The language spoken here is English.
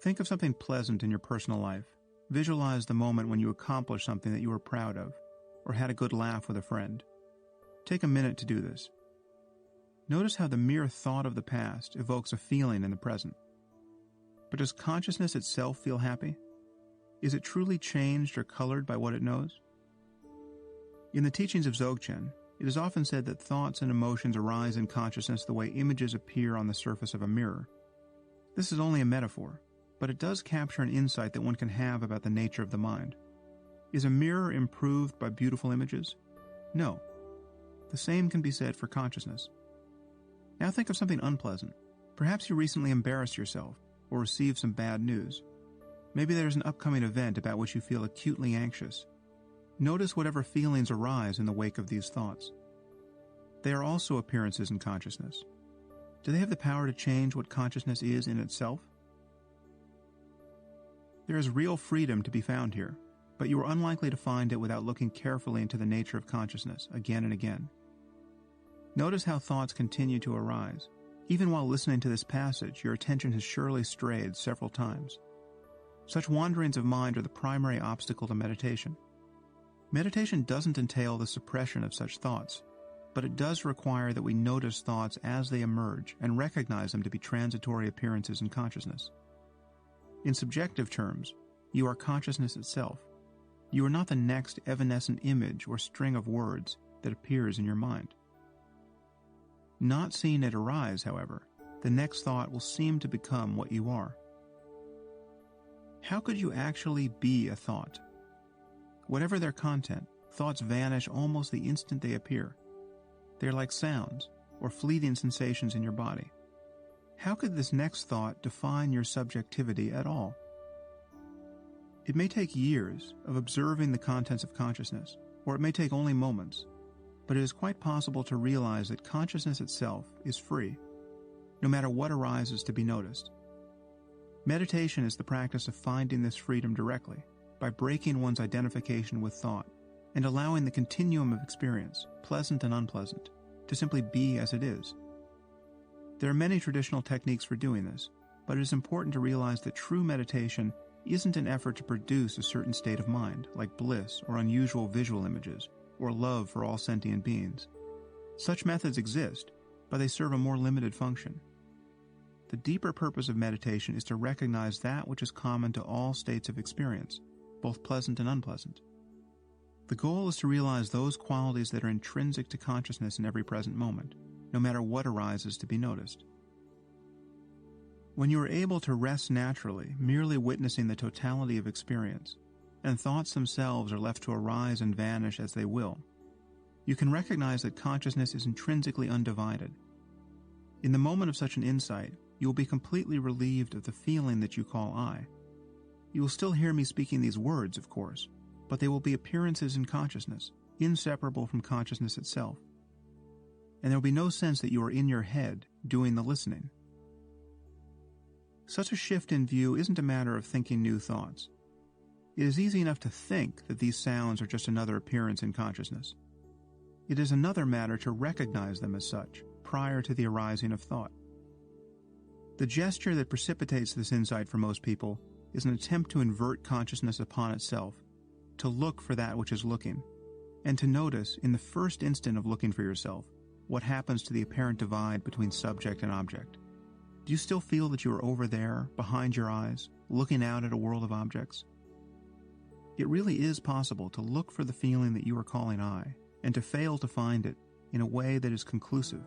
Think of something pleasant in your personal life. Visualize the moment when you accomplished something that you were proud of, or had a good laugh with a friend. Take a minute to do this. Notice how the mere thought of the past evokes a feeling in the present. But does consciousness itself feel happy? Is it truly changed or colored by what it knows? In the teachings of Dzogchen, it is often said that thoughts and emotions arise in consciousness the way images appear on the surface of a mirror. This is only a metaphor, but it does capture an insight that one can have about the nature of the mind. Is a mirror improved by beautiful images? No. The same can be said for consciousness. Now think of something unpleasant. Perhaps you recently embarrassed yourself or received some bad news. Maybe there's an upcoming event about which you feel acutely anxious. Notice whatever feelings arise in the wake of these thoughts. They are also appearances in consciousness. Do they have the power to change what consciousness is in itself? There is real freedom to be found here, but you are unlikely to find it without looking carefully into the nature of consciousness again and again. Notice how thoughts continue to arise. Even while listening to this passage, your attention has surely strayed several times. Such wanderings of mind are the primary obstacle to meditation. Meditation doesn't entail the suppression of such thoughts, but it does require that we notice thoughts as they emerge and recognize them to be transitory appearances in consciousness. In subjective terms, you are consciousness itself. You are not the next evanescent image or string of words that appears in your mind. Not seeing it arise, however, the next thought will seem to become what you are. How could you actually be a thought? Whatever their content, thoughts vanish almost the instant they appear. They are like sounds or fleeting sensations in your body. How could this next thought define your subjectivity at all? It may take years of observing the contents of consciousness, or it may take only moments, but it is quite possible to realize that consciousness itself is free, no matter what arises to be noticed. Meditation is the practice of finding this freedom directly, by breaking one's identification with thought and allowing the continuum of experience, pleasant and unpleasant, to simply be as it is. There are many traditional techniques for doing this, but it is important to realize that true meditation isn't an effort to produce a certain state of mind, like bliss or unusual visual images, or love for all sentient beings. Such methods exist, but they serve a more limited function. The deeper purpose of meditation is to recognize that which is common to all states of experience, both pleasant and unpleasant. The goal is to realize those qualities that are intrinsic to consciousness in every present moment, no matter what arises to be noticed. When you are able to rest naturally, merely witnessing the totality of experience, and thoughts themselves are left to arise and vanish as they will, you can recognize that consciousness is intrinsically undivided. In the moment of such an insight, you will be completely relieved of the feeling that you call I. You will still hear me speaking these words, of course, but they will be appearances in consciousness, inseparable from consciousness itself. And there will be no sense that you are in your head doing the listening. Such a shift in view isn't a matter of thinking new thoughts. It is easy enough to think that these sounds are just another appearance in consciousness. It is another matter to recognize them as such, prior to the arising of thought. The gesture that precipitates this insight for most people is an attempt to invert consciousness upon itself, to look for that which is looking, and to notice, in the first instant of looking for yourself, what happens to the apparent divide between subject and object. Do you still feel that you are over there, behind your eyes, looking out at a world of objects? It really is possible to look for the feeling that you are calling I, and to fail to find it in a way that is conclusive,